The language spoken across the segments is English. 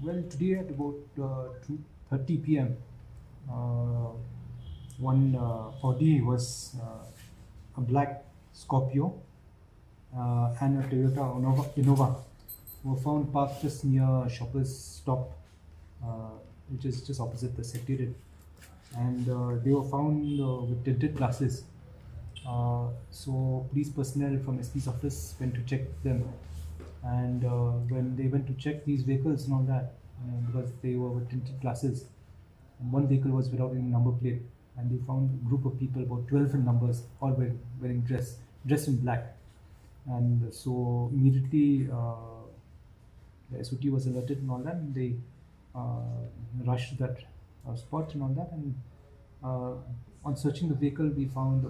Well, today at about 2:30 p.m., uh, one Audi was a black Scorpio and a Toyota Innova were found parked just near Shoppers Stop, uh, which is just opposite the Secretariat. And they were found with tinted glasses. So police personnel from SP's office went to check them, and when they went to check these vehicles and all that, because they were with tinted glasses, and one vehicle was without any number plate, and they found a group of people, about 12 in numbers, all wearing dressed in black, and so immediately the SOT was alerted and all that, and they rushed to that spot and all that, and uh, on searching the vehicle, we found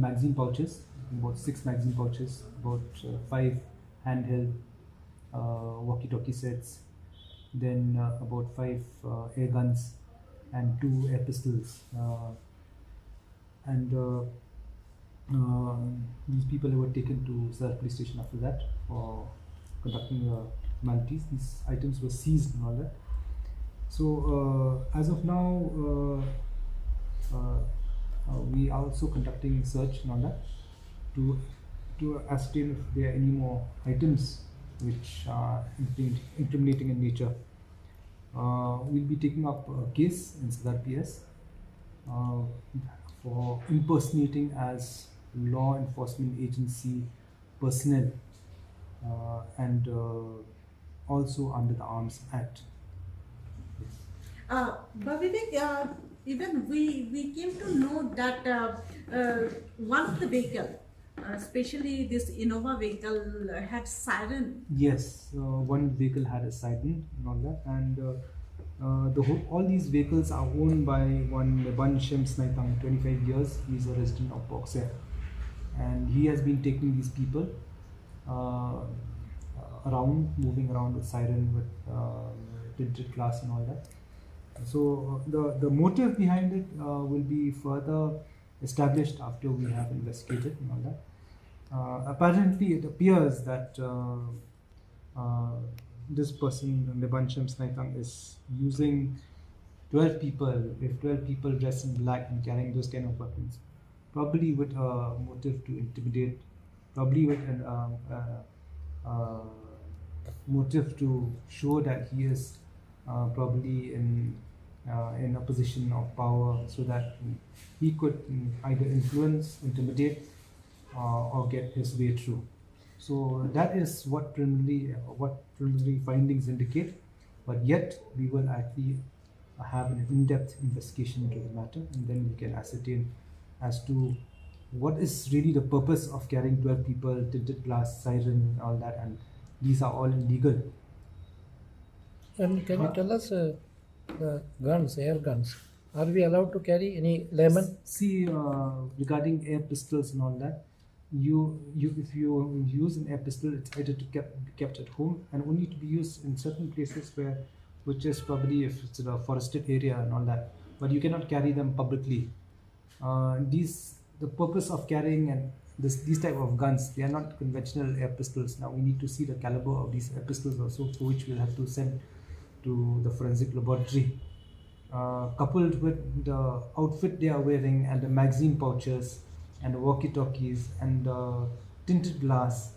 magazine pouches, about 6 magazine pouches, about 5 handheld walkie-talkie sets, then about 5 air guns, and 2 air pistols, and uh, these people were taken to Sar police station after that for conducting formalities. These items were seized and all that. So as of now, we are also conducting search and all that to ascertain if there are any more items which are incriminating in nature. We'll be taking up a case in Sadar PS for impersonating as law enforcement agency personnel and also under the Arms Act. But Vivek, even we came to know that once the vehicle, especially this Innova vehicle, had siren. Yes, one vehicle had a siren and all that, and all these vehicles are owned by one Syiem, 25 years. He's a resident of Boxer, and he has been taking these people around, moving around with siren, with tinted glass and all that. So the motive behind it will be further established after we have investigated and all that. Apparently, it appears that this person, Nebansham Snaitang, is using 12 people, if 12 people dressed in black and carrying those kind of weapons, probably with a motive to intimidate, probably with a motive to show that he is probably in a position of power, so that he could either influence, intimidate, or get his way through. So that is what preliminary findings indicate. But yet we will actually have an in-depth investigation into the matter, and then we can ascertain as to what is really the purpose of carrying 12 people, tinted glass, siren, all that, and these are all illegal. And can you tell us the guns, air guns? Are we allowed to carry any lemon? See, regarding air pistols and all that, if you use an air pistol, it's either to be kept at home and only to be used in certain places which is probably if it's a forested area and all that. But you cannot carry them publicly. The purpose of carrying these type of guns, they are not conventional air pistols. Now we need to see the caliber of these air pistols also, for which we'll have to send to the forensic laboratory. Coupled with the outfit they are wearing and the magazine pouches and the walkie-talkies and the tinted glass,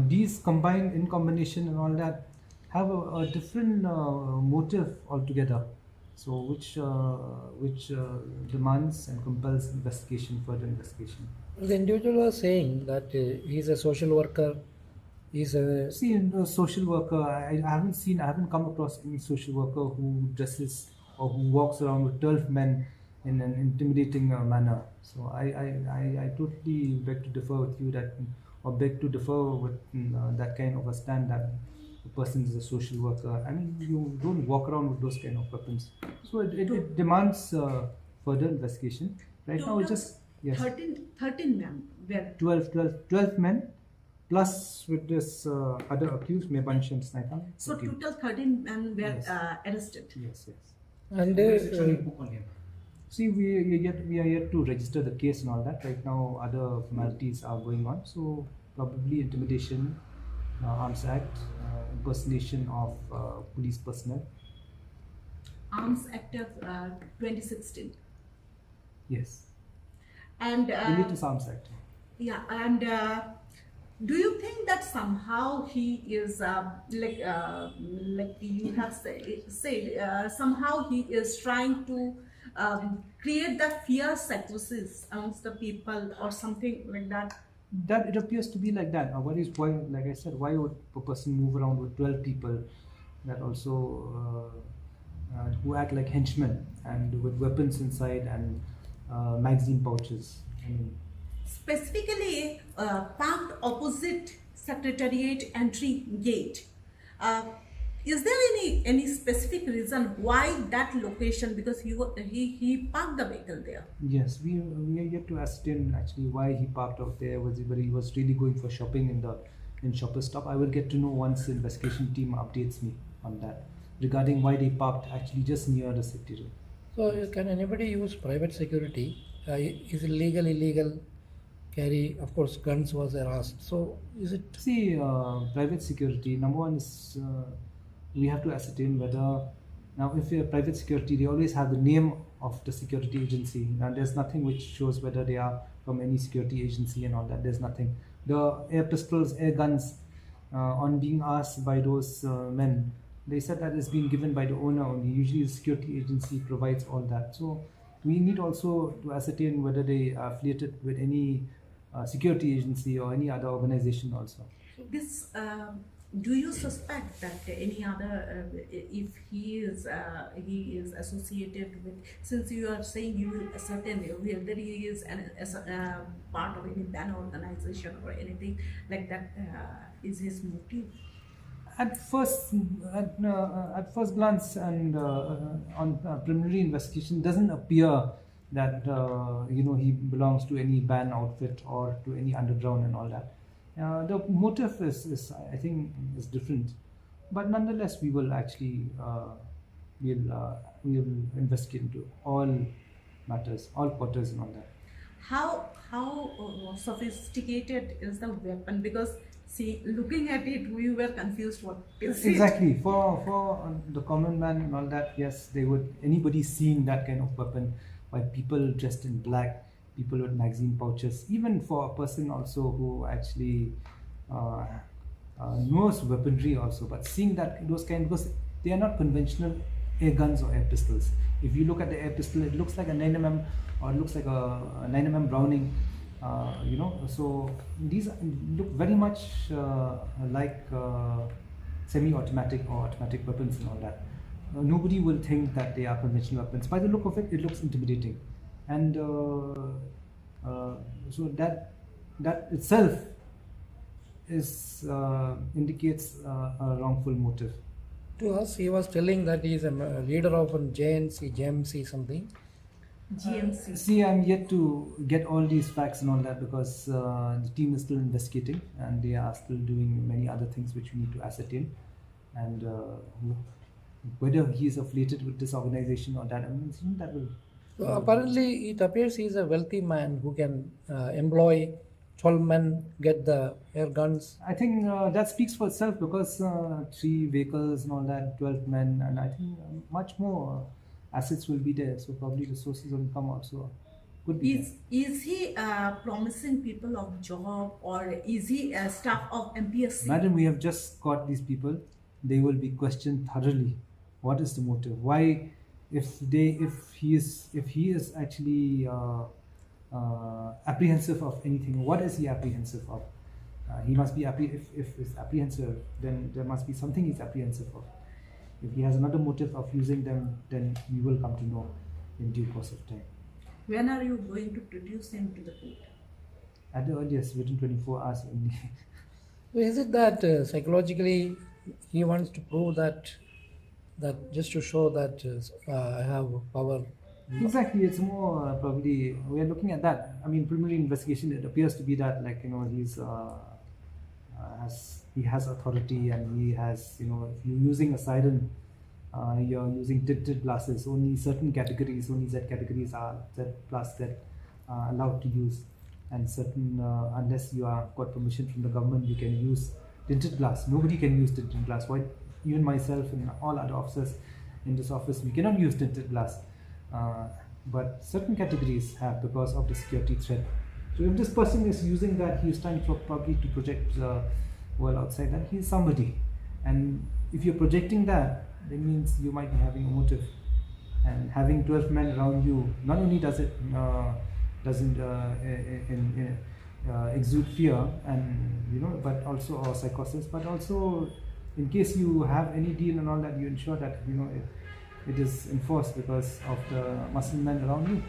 these combined in combination and all that have a different motive altogether. So which demands and compels further investigation. The individual was saying that he's a social worker. He's a See, in a social worker, I haven't come across any social worker who dresses or who walks around with 12 men in an intimidating manner. So I totally beg to differ with you or beg to differ with that kind of a stand that the person is a social worker. I mean, you don't walk around with those kind of weapons. So it demands further investigation. Right now, it's just, yes, 13 men were 12 men, plus with this other accused, Mebansham Snaitang. so 14. total 13 men were Yes. arrested. Yes. and See, we are yet to register the case and all that. Right now, other formalities are going on. So probably intimidation, Arms Act, impersonation of police personnel. Arms Act of 2016. Yes, And related to Arms Act. yeah, and do you think that somehow he is like you have said somehow he is trying to create that fear psychosis amongst the people or something like that? That it appears to be like that. What is why? Like I said, why would a person move around with 12 people that also who act like henchmen and with weapons inside and magazine pouches? I mean, Specifically parked opposite Secretariat entry gate. Uh, is there any specific reason why that location? Because he parked the vehicle there. yes, we are yet to ascertain actually why he parked out there. Was whether he was really going for shopping in Shoppers Stop? I will get to know once the investigation team updates me on that regarding why they parked actually just near the secretariat. So can anybody use private security? Is it legal, illegal? Carry, of course, guns was asked. So is it? See, private security, number one is we have to ascertain whether, now if you're private security, they always have the name of the security agency. Now there's nothing which shows whether they are from any security agency and all that. There's nothing. The air pistols, air guns, on being asked by those men, they said that it's been given by the owner only. Usually the security agency provides all that. So we need also to ascertain whether they are affiliated with any security agency or any other organization also. This do you suspect that any other if he is associated with, since you are saying you will ascertain whether he is part of any band organization or anything like that, is his motive? At first, at first glance and on preliminary investigation, doesn't appear that he belongs to any band outfit or to any underground and all that. The motive is I think is different, but nonetheless we will actually we'll investigate into all matters, all quarters and all that. How sophisticated is the weapon? Because see, looking at it, we were confused. What is it? Exactly, for the common man and all that, yes, they would, anybody seeing that kind of weapon by people dressed in black, people with magazine pouches, even for a person also who actually knows weaponry also, but seeing that those kind, because they are not conventional air guns or air pistols. If you look at the air pistol, it looks like a 9mm or it looks like a 9mm Browning. So these look very much like semi-automatic or automatic weapons and all that. Nobody will think that they are conventional weapons. By the look of it, it looks intimidating, and so that itself is indicates a wrongful motive. To us, he was telling that he is a leader of an JMC something. GMC. See, I'm yet to get all these facts and all that because the team is still investigating and they are still doing many other things which we need to ascertain, and whether he is affiliated with this organization or that, I mean, that will. So apparently, it appears he is a wealthy man who can employ 12 men, get the air guns. I think that speaks for itself because 3 vehicles and all that, 12 men, and I think much more assets will be there. So probably the sources of income also could be. Is he promising people of job, or is he a staff of MPSC? Madam, we have just got these people. They will be questioned thoroughly. What is the motive? Why, if he is actually apprehensive of anything, what is he apprehensive of? He must be if he's apprehensive, then there must be something he's apprehensive of. If he has another motive of using them, then we will come to know in due course of time. When are you going to produce him to the court? At the earliest, within 24 hours only. So is it that psychologically he wants to prove that just to show that I have power? Exactly, it's more probably we are looking at that. I mean, preliminary investigation, it appears to be that he has authority and he has, if you're using a siren, you're using tinted glasses. Only certain categories, only Z categories are Z plus Z allowed to use, and certain unless you are got permission from the government, you can use tinted glass. Nobody can use tinted glass. Why? Even myself and all other officers in this office, we cannot use tinted glass. But certain categories have, because of the security threat. So if this person is using that, he is trying to probably to project the world outside, that he is somebody. And if you're projecting that, that means you might be having a motive. And having 12 men around you, not only does it doesn't exude fear, and but also, or psychosis, but also in case you have any deal and all that, you ensure that it is enforced because of the muscle men around you.